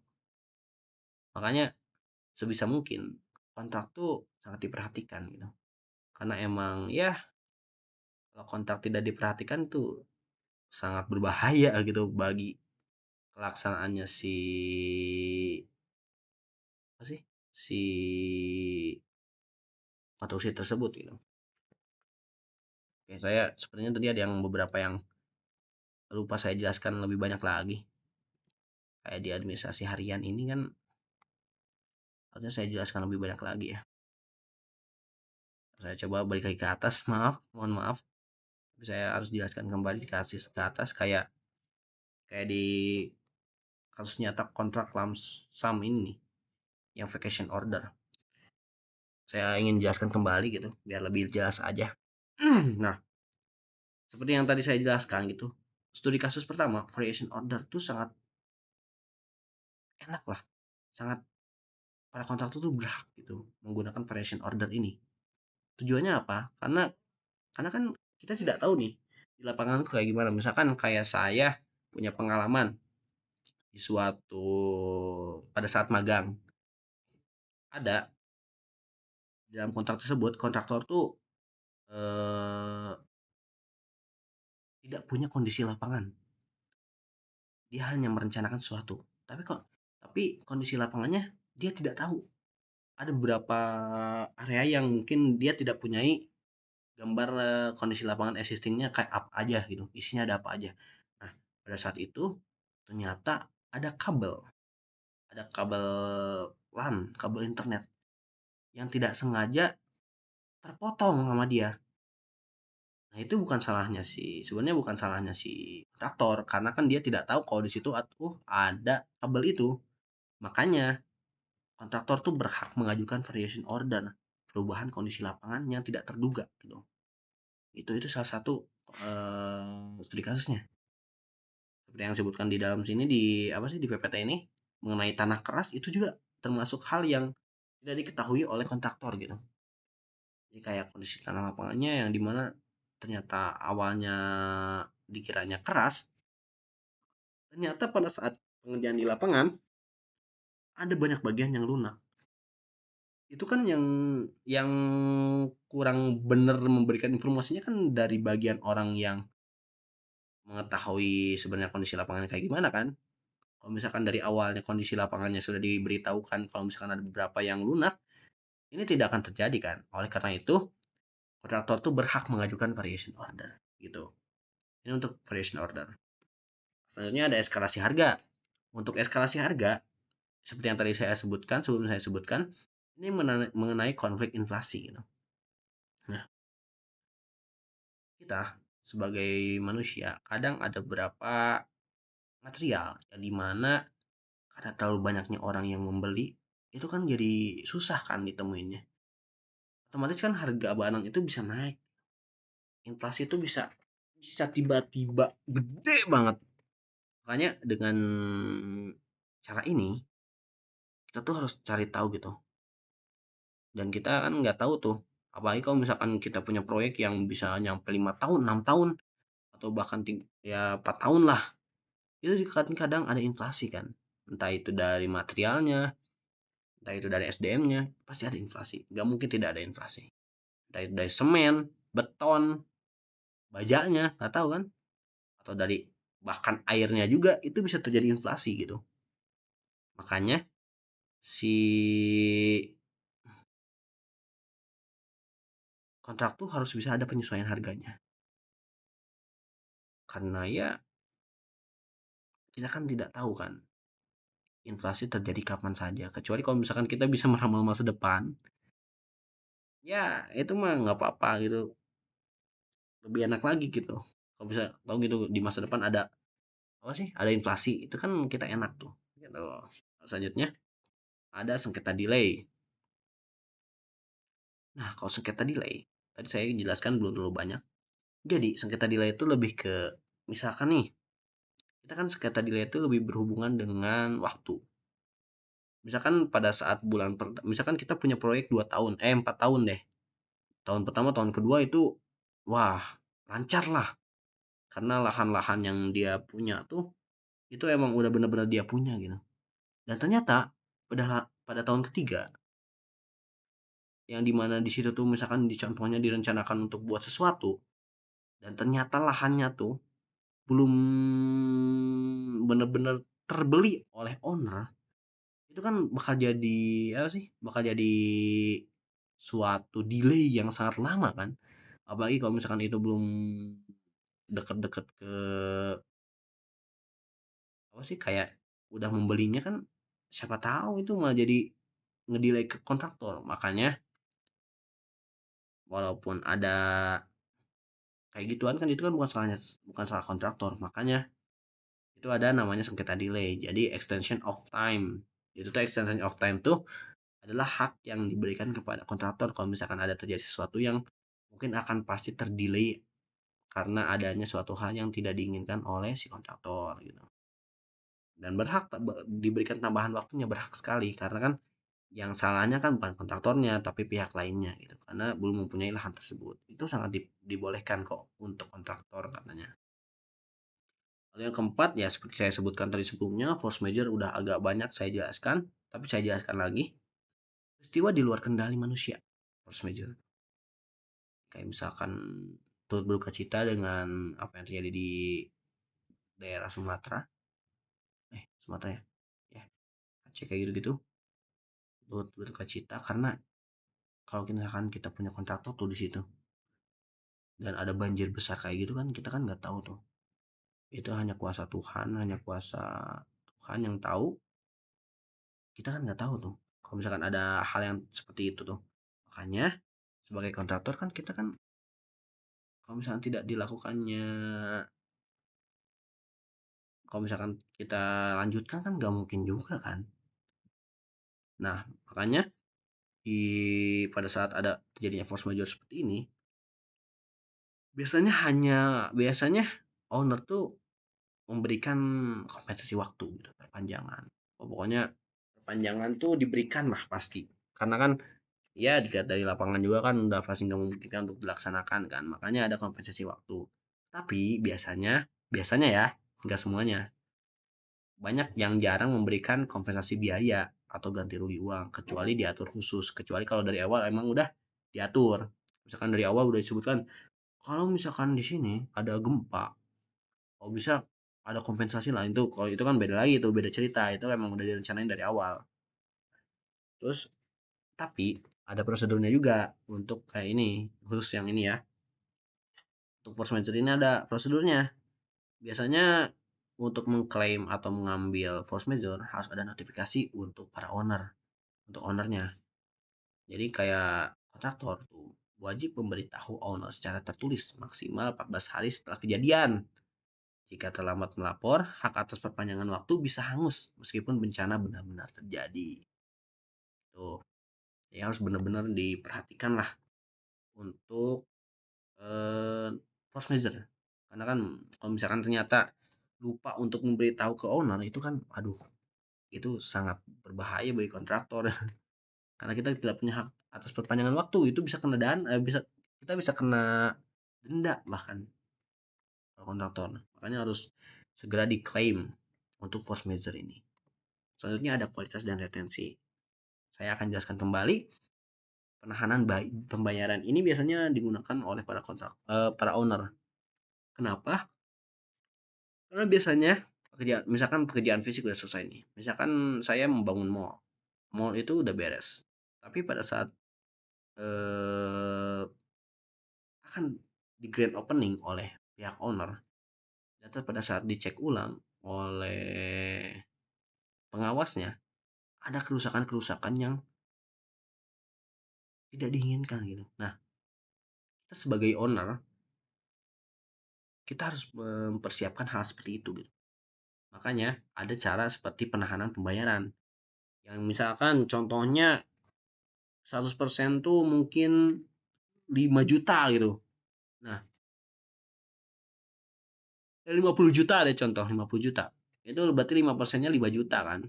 Makanya sebisa mungkin kontrak tuh sangat diperhatikan gitu, karena emang ya kalau kontrak tidak diperhatikan tuh sangat berbahaya gitu bagi pelaksanaannya si apa sih, si konstruksi tersebut gitu. Oke, saya sepertinya tadi ada yang beberapa yang lupa saya jelaskan lebih banyak lagi. Kayak di administrasi harian ini kan harusnya saya jelaskan lebih banyak lagi ya. Saya coba balik lagi ke atas, maaf, mohon maaf. Saya harus jelaskan kembali dikasih ke atas kayak kayak di kasus nyata kontrak lamsam ini yang vacation order. Saya ingin jelaskan kembali gitu biar lebih jelas aja. Nah, seperti yang tadi saya jelaskan gitu. Studi kasus pertama, variation order tuh sangat enak lah. Sangat para kontraktor tuh berhak gitu menggunakan variation order ini. Tujuannya apa? Karena kan kita tidak tahu nih di lapangan tuh kayak gimana. Misalkan kayak saya punya pengalaman di suatu pada saat magang, ada dalam kontrak tersebut kontraktor tuh eh, tidak punya kondisi lapangan. Dia hanya merencanakan sesuatu. Tapi kondisi lapangannya dia tidak tahu. Ada beberapa area yang mungkin dia tidak punyai gambar kondisi lapangan existingnya kayak apa aja gitu, isinya ada apa aja. Nah, pada saat itu ternyata ada kabel LAN, kabel internet yang tidak sengaja terpotong sama dia. Nah, itu bukan salahnya sebenarnya bukan salahnya si kontraktor, karena kan dia tidak tahu kalau di situ ada kabel itu. Makanya kontraktor tuh berhak mengajukan variation order, perubahan kondisi lapangan yang tidak terduga gitu. Itu salah satu studi kasusnya. Seperti yang disebutkan di dalam sini di apa sih di PPT ini mengenai tanah keras, itu juga termasuk hal yang tidak diketahui oleh kontraktor gitu. Jadi kayak kondisi tanah lapangannya yang dimana ternyata awalnya dikiranya keras, ternyata pada saat pengerjaan di lapangan ada banyak bagian yang lunak. Itu kan yang kurang benar memberikan informasinya kan dari bagian orang yang mengetahui sebenarnya kondisi lapangannya kayak gimana kan. Kalau misalkan dari awalnya kondisi lapangannya sudah diberitahukan kalau misalkan ada beberapa yang lunak, ini tidak akan terjadi kan. Oleh karena itu, kontraktor tuh berhak mengajukan variation order gitu. Ini untuk variation order. Selanjutnya ada eskalasi harga. Untuk eskalasi harga, seperti yang tadi saya sebutkan, sebelum saya sebutkan, ini mengenai konflik inflasi gitu. Nah, kita sebagai manusia kadang ada beberapa material yang dimana karena terlalu banyaknya orang yang membeli, itu kan jadi susah kan ditemuinnya. Otomatis kan harga barang itu bisa naik. Inflasi itu bisa bisa tiba-tiba gede banget. Makanya dengan cara ini kita tuh harus cari tahu gitu. Dan kita kan nggak tahu tuh. Apalagi kalau misalkan kita punya proyek yang bisa nyampe 5 tahun, 6 tahun, atau bahkan ya 4 tahun lah. Itu kadang-kadang ada inflasi kan. Entah itu dari materialnya, entah itu dari SDM-nya, pasti ada inflasi. Nggak mungkin tidak ada inflasi. Entah itu dari semen, beton, bajanya, nggak tahu kan. Atau dari bahkan airnya juga itu bisa terjadi inflasi gitu. Makanya si kontrak tuh harus bisa ada penyesuaian harganya. Karena ya kita kan tidak tahu kan inflasi terjadi kapan saja. Kecuali kalau misalkan kita bisa meramal masa depan, ya itu mah nggak apa-apa gitu. lebih enak lagi gitu. Kalau bisa tahu gitu di masa depan ada apa sih? Ada inflasi, itu kan kita enak tuh. Gitu. Selanjutnya ada sengketa delay. Nah, kalau sengketa delay, tadi saya jelaskan belum terlalu banyak. Jadi, sengketa delay itu lebih ke misalkan nih, kita kan sengketa delay itu lebih berhubungan dengan waktu. Misalkan pada saat misalkan kita punya proyek 2 tahun, 4 tahun deh. Tahun pertama, tahun kedua itu wah, lancar lah. Karena lahan-lahan yang dia punya tuh itu emang udah bener-bener dia punya gitu. Dan ternyata pada tahun ketiga yang dimana di situ tuh misalkan contohnya direncanakan untuk buat sesuatu dan ternyata lahannya tuh belum bener-bener terbeli oleh owner, itu kan bakal jadi apa sih? Bakal jadi suatu delay yang sangat lama kan. Apalagi kalau misalkan itu belum deket-deket ke apa sih kayak udah membelinya kan siapa tahu itu malah jadi ngedelay ke kontraktor. Makanya walaupun ada kayak gituan kan itu kan bukan salah kontraktor. Makanya itu ada namanya sengketa delay. Jadi extension of time. Itu tuh extension of time tuh adalah hak yang diberikan kepada kontraktor kalau misalkan ada terjadi sesuatu yang mungkin akan pasti terdelay karena adanya suatu hal yang tidak diinginkan oleh si kontraktor gitu. Dan diberikan tambahan waktunya berhak sekali karena kan yang salahnya kan bukan kontraktornya tapi pihak lainnya gitu karena belum mempunyai lahan tersebut. Itu sangat dibolehkan kok untuk kontraktor katanya. Lalu yang keempat ya seperti saya sebutkan tadi sebelumnya, force major udah agak banyak saya jelaskan, tapi saya jelaskan lagi. Peristiwa di luar kendali manusia. Force major. Kayak misalkan turut berduka cita dengan apa yang terjadi di daerah Sumatera. Sumatera ya. Ya, Aceh kayak gitu-gitu. Turut berduka cita karena kalau misalkan kita punya kontraktor tuh di situ dan ada banjir besar kayak gitu kan kita kan nggak tahu tuh. Itu hanya kuasa Tuhan, hanya kuasa Tuhan yang tahu. Kita kan nggak tahu tuh kalau misalkan ada hal yang seperti itu tuh. Makanya sebagai kontraktor kan kita kan kalau misalkan tidak dilakukannya, kalau misalkan kita lanjutkan kan nggak mungkin juga kan. Nah, makanya di pada saat ada terjadinya force majeure seperti ini, biasanya owner tuh memberikan kompensasi waktu gitu, perpanjangan. Pokoknya perpanjangan tuh diberikan lah pasti. Karena kan ya dilihat dari lapangan juga kan udah pasti nggak memungkinkan untuk dilaksanakan kan. Makanya ada kompensasi waktu. Tapi biasanya ya, nggak semuanya. Banyak yang jarang memberikan kompensasi biaya atau ganti rugi uang, kecuali diatur khusus. Kecuali kalau dari awal emang udah diatur. Misalkan dari awal udah disebutkan, kalau misalkan di sini ada gempa, kalau bisa ada kompensasi lah itu. Kalau itu kan beda lagi itu beda cerita. Itu emang udah direncanain dari awal. Terus tapi ada prosedurnya juga untuk kayak ini, khusus yang ini ya. Untuk force majeure ini ada prosedurnya. Biasanya untuk mengklaim atau mengambil force majeure harus ada notifikasi untuk para owner, untuk ownernya. Jadi kayak kontraktor tuh wajib memberitahu owner secara tertulis maksimal 14 hari setelah kejadian. Jika terlambat melapor, hak atas perpanjangan waktu bisa hangus meskipun bencana benar-benar terjadi. Tuh, ya harus benar-benar diperhatikan lah untuk eh, force majeure. Karena kan kalau misalkan ternyata lupa untuk memberitahu ke owner itu kan aduh itu sangat berbahaya bagi kontraktor karena kita tidak punya hak atas perpanjangan waktu itu bisa kena kita bisa kena denda bahkan kalau kontraktor. Makanya harus segera diklaim untuk force majeure ini. Selanjutnya ada kualitas dan retensi. Saya akan jelaskan kembali. Penahanan pembayaran ini biasanya digunakan oleh para owner. Kenapa? Karena biasanya misalkan pekerjaan fisik udah selesai nih. Misalkan saya membangun mall. Mall itu udah beres. Tapi pada saat eh, akan di grand opening oleh pihak owner, ternyata pada saat dicek ulang oleh pengawasnya, ada kerusakan-kerusakan yang tidak diinginkan gitu. Nah, kita sebagai owner kita harus mempersiapkan hal seperti itu gitu. Makanya ada cara seperti penahanan pembayaran. Yang misalkan contohnya 100% tuh mungkin 5 juta gitu. Nah, 50 juta deh contoh, 50 juta. Itu berarti 5%-nya 5 juta kan.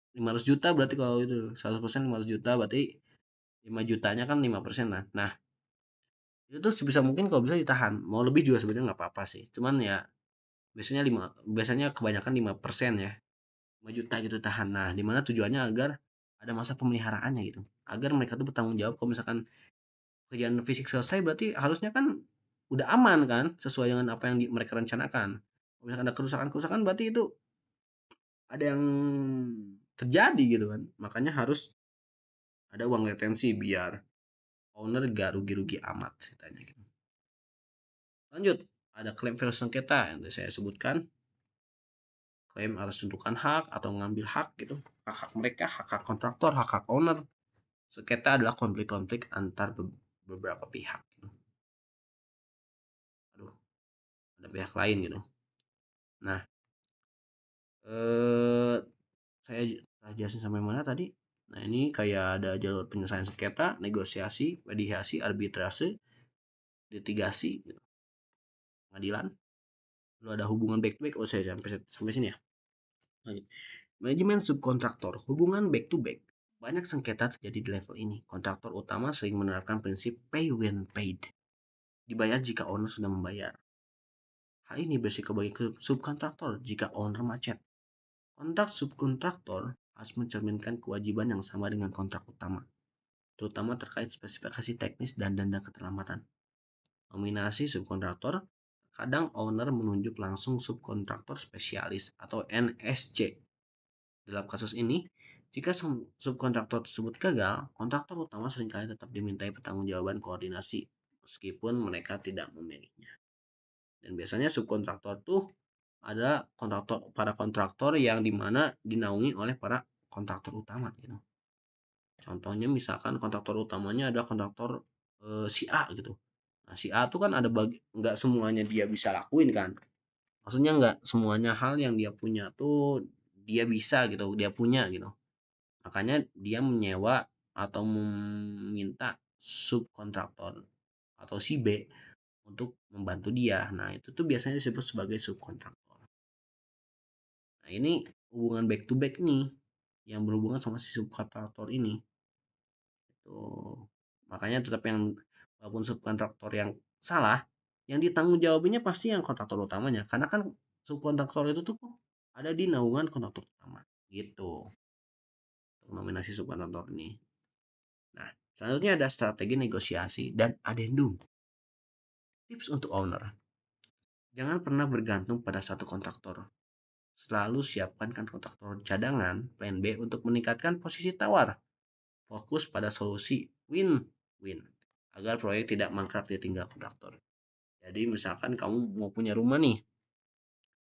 500 juta berarti kalau itu 100% 500 juta berarti 5 jutanya kan 5% lah. Nah, itu tuh sebisa mungkin kalau bisa ditahan. Mau lebih juga sebenarnya nggak apa-apa sih. Cuman ya biasanya kebanyakan 5% ya. 5 juta gitu tahan. Nah, dimana tujuannya agar ada masa pemeliharaannya gitu. Agar mereka tuh bertanggung jawab kalau misalkan kerjaan fisik selesai berarti harusnya kan udah aman kan sesuai dengan apa yang mereka rencanakan. Kalau misalkan ada kerusakan-kerusakan berarti itu ada yang terjadi gitu kan. Makanya harus ada uang retensi biar owner gak rugi-rugi amat ceritanya gitu. Lanjut, ada klaim versus sengketa yang tadi saya sebutkan. Klaim atas tentukan hak atau ngambil hak gitu. Hak-hak mereka, hak-hak kontraktor, hak-hak owner. Sengketa adalah konflik-konflik antar beberapa pihak gitu. Aduh, ada pihak lain gitu. Nah, eh saya jelasin sampai mana tadi? Nah, ini kayak ada jalur penyelesaian sengketa, negosiasi, mediasi, arbitrase, litigasi, gitu, pengadilan. Lalu ada hubungan back to back. Oh, saya sampai sini ya. Manajemen subkontraktor, hubungan back to back. Banyak sengketa terjadi di level ini. Kontraktor utama sering menerapkan prinsip pay when paid. Dibayar jika owner sudah membayar. Hal ini berisiko bagi subkontraktor jika owner macet. Kontrak subkontraktor harus mencerminkan kewajiban yang sama dengan kontrak utama, terutama terkait spesifikasi teknis dan denda keterlambatan. Nominasi subkontraktor, kadang owner menunjuk langsung subkontraktor spesialis atau NSC. Dalam kasus ini, jika subkontraktor tersebut gagal, kontraktor utama seringkali tetap dimintai pertanggungjawaban koordinasi meskipun mereka tidak memilihnya. Dan biasanya subkontraktor tuh ada para kontraktor yang dimana dinaungi oleh para kontraktor utama gitu. Contohnya misalkan kontraktor utamanya ada kontraktor si A gitu. Nah, si A tuh kan ada nggak semuanya dia bisa lakuin kan. Maksudnya nggak semuanya hal yang dia punya tuh dia bisa gitu, dia punya gitu. Makanya dia menyewa atau meminta subkontraktor atau si B untuk membantu dia. Nah, itu tuh biasanya disebut sebagai subkontraktor. Nah, ini hubungan back to back nih yang berhubungan sama si subkontraktor ini. Itu makanya tetap yang walaupun subkontraktor yang salah, yang ditanggung jawabnya pasti yang kontraktor utamanya. Karena kan subkontraktor itu tuh ada di naungan kontraktor utama. Gitu. Nominasi subkontraktor ini. Nah, selanjutnya ada strategi negosiasi dan adendum. Tips untuk owner. Jangan pernah bergantung pada satu kontraktor. Selalu siapkan kontraktor cadangan plan B untuk meningkatkan posisi tawar. Fokus pada solusi win-win agar proyek tidak mangkrak ditinggal kontraktor. Jadi misalkan kamu mau punya rumah nih,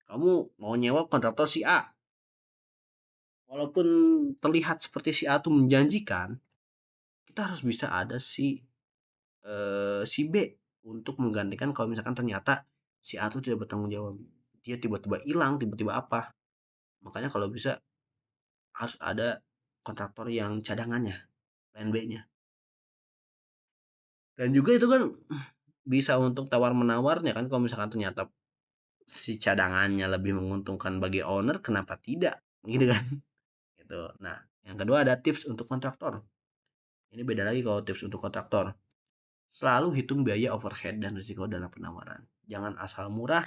kamu mau nyewa kontraktor si A. Walaupun terlihat seperti si A itu menjanjikan, kita harus bisa ada si B untuk menggantikan kalau misalkan ternyata si A itu tidak bertanggung jawab. Dia tiba-tiba hilang, tiba-tiba apa. Makanya kalau bisa harus ada kontraktor yang cadangannya, plan B-nya. Dan juga itu kan bisa untuk tawar-menawarnya kan kalau misalkan ternyata si cadangannya lebih menguntungkan bagi owner, kenapa tidak? Gitu kan. Gitu. Nah, yang kedua ada tips untuk kontraktor. Ini beda lagi kalau tips untuk kontraktor. Selalu hitung biaya overhead dan risiko dalam penawaran. Jangan asal murah,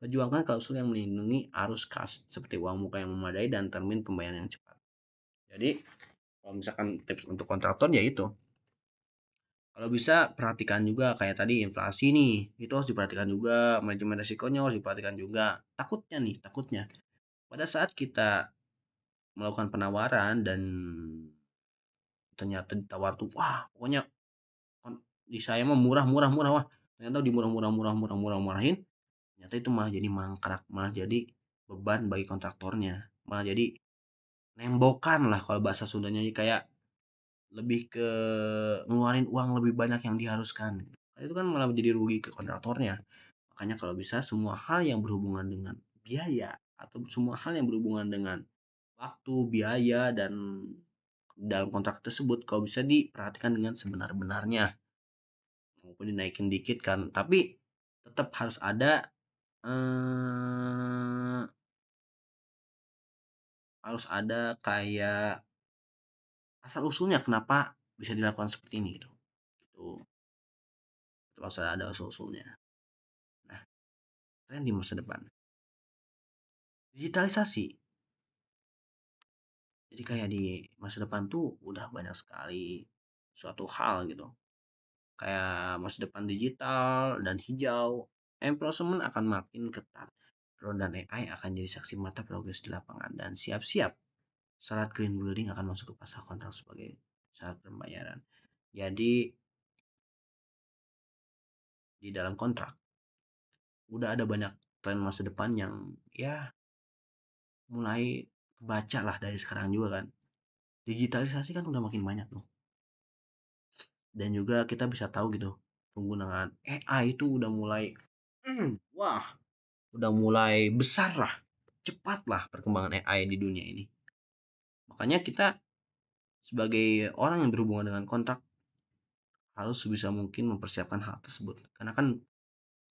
perjuangkan klausul yang melindungi arus kas seperti uang muka yang memadai dan termin pembayaran yang cepat. Jadi, kalau misalkan tips untuk kontraktor ya itu. Kalau bisa perhatikan juga kayak tadi inflasi nih, itu harus diperhatikan juga, manajemen risikonya harus diperhatikan juga. Takutnya pada saat kita melakukan penawaran dan ternyata ditawar tuh, wah pokoknya di saya mah murah, wah ternyata di murahin, ternyata itu malah jadi mangkrak, malah jadi beban bagi kontraktornya, malah jadi nembokan lah kalau bahasa Sundanya, kayak lebih ke ngeluarin uang lebih banyak yang diharuskan. itu kan malah menjadi rugi ke kontraktornya. Makanya kalau bisa semua hal yang berhubungan dengan biaya atau semua hal yang berhubungan dengan waktu, biaya, dan dalam kontrak tersebut kalau bisa diperhatikan dengan sebenar-benarnya, maupun dinaikin dikit kan, tapi tetap harus ada eh, kayak asal usulnya kenapa bisa dilakukan seperti ini gitu. Itu harus ada asal usulnya. Nah, tren di masa depan, digitalisasi. Jadi kayak di masa depan tuh udah banyak sekali suatu hal gitu. Kayak masa depan digital dan hijau, enforcement akan makin ketat. Drone dan AI akan jadi saksi mata progres di lapangan, dan siap-siap syarat green building akan masuk ke pasar kontrak sebagai syarat pembayaran. Jadi di dalam kontrak udah ada banyak tren masa depan yang ya mulai baca lah dari sekarang juga kan. Digitalisasi kan udah makin banyak tuh. Dan juga kita bisa tahu gitu penggunaan AI itu udah mulai wah, udah mulai besar lah, cepat lah perkembangan AI di dunia ini. Makanya kita sebagai orang yang berhubungan dengan kontrak harus sebisa mungkin mempersiapkan hal tersebut. Karena kan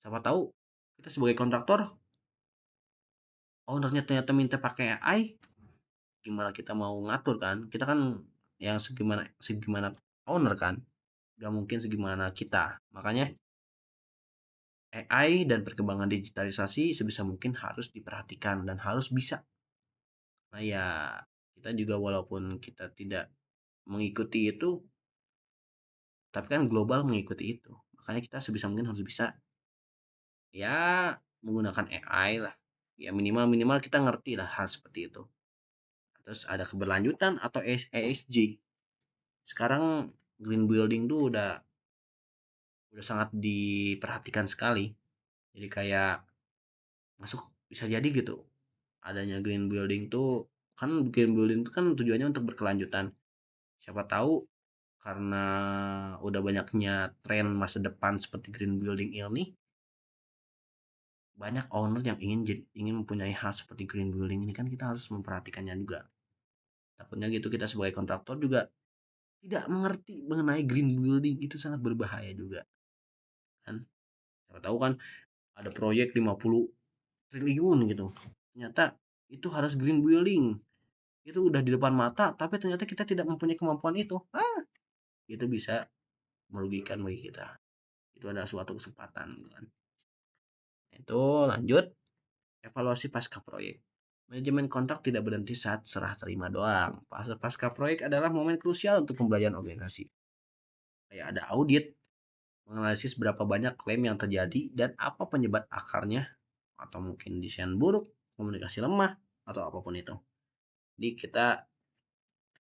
siapa tahu kita sebagai kontraktor, ownernya ternyata minta pakai AI, gimana kita mau ngatur kan? Kita kan yang segimana segimana owner kan, gak mungkin segimana kita. Makanya AI dan perkembangan digitalisasi sebisa mungkin harus diperhatikan dan harus bisa. Nah ya, kita juga walaupun kita tidak mengikuti itu, tapi kan global mengikuti itu. Makanya kita sebisa mungkin harus bisa ya menggunakan AI lah. Ya minimal minimal kita ngerti lah hal seperti itu. Terus ada keberlanjutan atau ESG. Sekarang green building tuh udah sangat diperhatikan sekali. Jadi kayak masuk bisa jadi gitu. Adanya green building tuh kan green building tuh kan tujuannya untuk berkelanjutan. Siapa tahu karena udah banyaknya tren masa depan seperti green building ini, banyak owner yang ingin mempunyai hal seperti green building ini, kan kita harus memperhatikannya juga. Takutnya gitu kita sebagai kontraktor juga tidak mengerti mengenai green building itu sangat berbahaya juga kan. Siapa tahu kan ada proyek 50 triliun gitu. Ternyata itu harus green building. Itu udah di depan mata tapi ternyata kita tidak mempunyai kemampuan itu. Itu bisa merugikan bagi kita. Itu adalah suatu kesempatan gitu kan. Itu lanjut evaluasi pasca proyek. Manajemen kontrak tidak berhenti saat serah terima doang. Fase pasca proyek adalah momen krusial untuk pembelajaran organisasi. Kayak ada audit, menganalisis berapa banyak klaim yang terjadi dan apa penyebab akarnya, atau mungkin desain buruk, komunikasi lemah, atau apapun itu. Jadi kita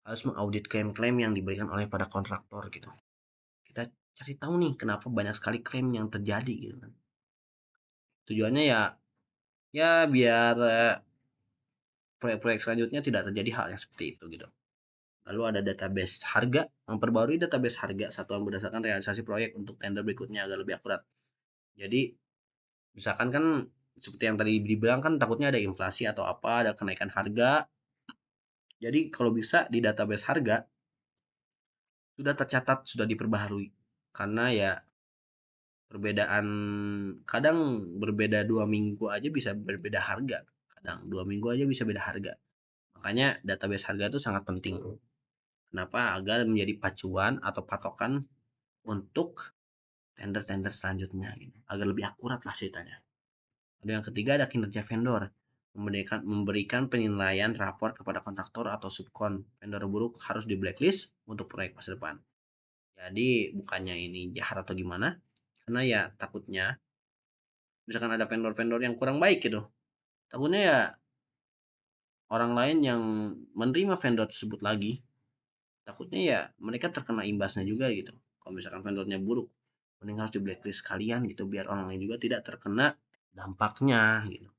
harus mengaudit klaim-klaim yang diberikan oleh pada kontraktor gitu. Kita cari tahu nih kenapa banyak sekali klaim yang terjadi gitu kan. Tujuannya ya biar proyek-proyek selanjutnya tidak terjadi hal yang seperti itu gitu. Lalu ada database harga, memperbarui database harga satuan berdasarkan realisasi proyek untuk tender berikutnya agar lebih akurat. Jadi misalkan kan seperti yang tadi dibilang kan takutnya ada inflasi atau apa, ada kenaikan harga. Jadi kalau bisa di database harga sudah tercatat, sudah diperbaharui. Karena ya perbedaan kadang berbeda 2 minggu aja bisa berbeda harga. Kadang 2 minggu aja bisa beda harga. Makanya database harga itu sangat penting. Kenapa? Agar menjadi pacuan atau patokan untuk tender-tender selanjutnya gitu. Agar lebih akurat lah ceritanya. Lalu yang ketiga ada kinerja vendor. Memberikan penilaian rapor kepada kontraktor atau subkon. Vendor buruk harus di blacklist untuk proyek masa depan. Jadi bukannya ini jahat atau gimana, karena ya takutnya misalkan ada vendor-vendor yang kurang baik gitu. Takutnya ya orang lain yang menerima vendor tersebut lagi, takutnya ya mereka terkena imbasnya juga gitu. Kalau misalkan vendornya buruk, mending harus di blacklist kalian gitu biar orang lain juga tidak terkena dampaknya gitu.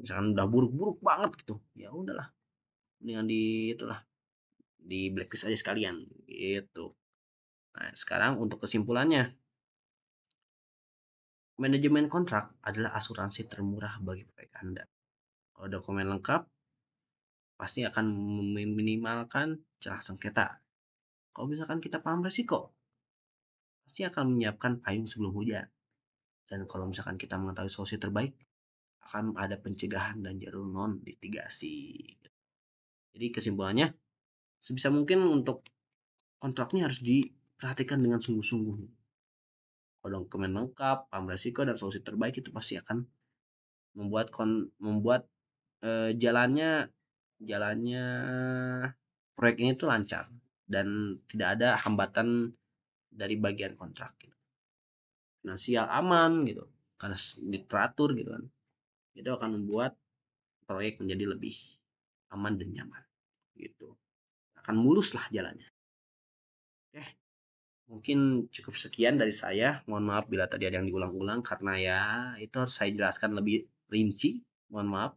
Misalkan udah buruk-buruk banget gitu, ya udahlah, mendingan di itulah di blacklist aja sekalian gitu. Nah, sekarang untuk kesimpulannya, manajemen kontrak adalah asuransi termurah bagi proyek Anda. Kalau dokumen lengkap, pasti akan meminimalkan celah sengketa. Kalau misalkan kita paham resiko, pasti akan menyiapkan payung sebelum hujan. Dan kalau misalkan kita mengetahui solusi terbaik, akan ada pencegahan dan jalur non litigasi. Jadi kesimpulannya, sebisa mungkin untuk kontraknya harus diperhatikan dengan sungguh-sungguh. Kalau dokumen lengkap, paham resiko dan solusi terbaik itu pasti akan membuat jalannya jalannya proyek ini tuh lancar dan tidak ada hambatan dari bagian kontrak gitu. Finansial aman gitu karena diteratur gitu kan. Itu akan membuat proyek menjadi lebih aman dan nyaman gitu. Akan mulus lah jalannya. Oke, mungkin cukup sekian dari saya. Mohon maaf bila tadi ada yang diulang-ulang karena ya itu harus saya jelaskan lebih rinci. Mohon maaf.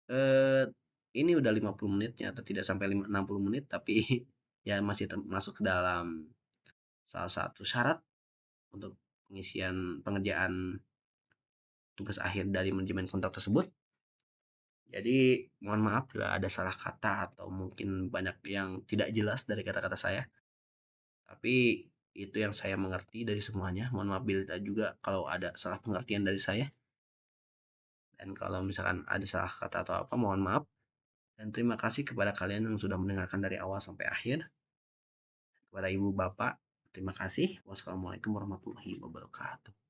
Eh, ini udah 50 menitnya atau tidak sampai 60 menit tapi ya masih masuk ke dalam salah satu syarat untuk pengisian pengerjaan tugas akhir dari manajemen kontrak tersebut. Jadi mohon maaf bila ada salah kata atau mungkin banyak yang tidak jelas dari kata-kata saya. Tapi itu yang saya mengerti dari semuanya. Mohon maaf bila juga kalau ada salah pengertian dari saya. Dan kalau misalkan ada salah kata atau apa, mohon maaf. Dan terima kasih kepada kalian yang sudah mendengarkan dari awal sampai akhir. Kepada ibu bapak, terima kasih. Wassalamualaikum warahmatullahi wabarakatuh.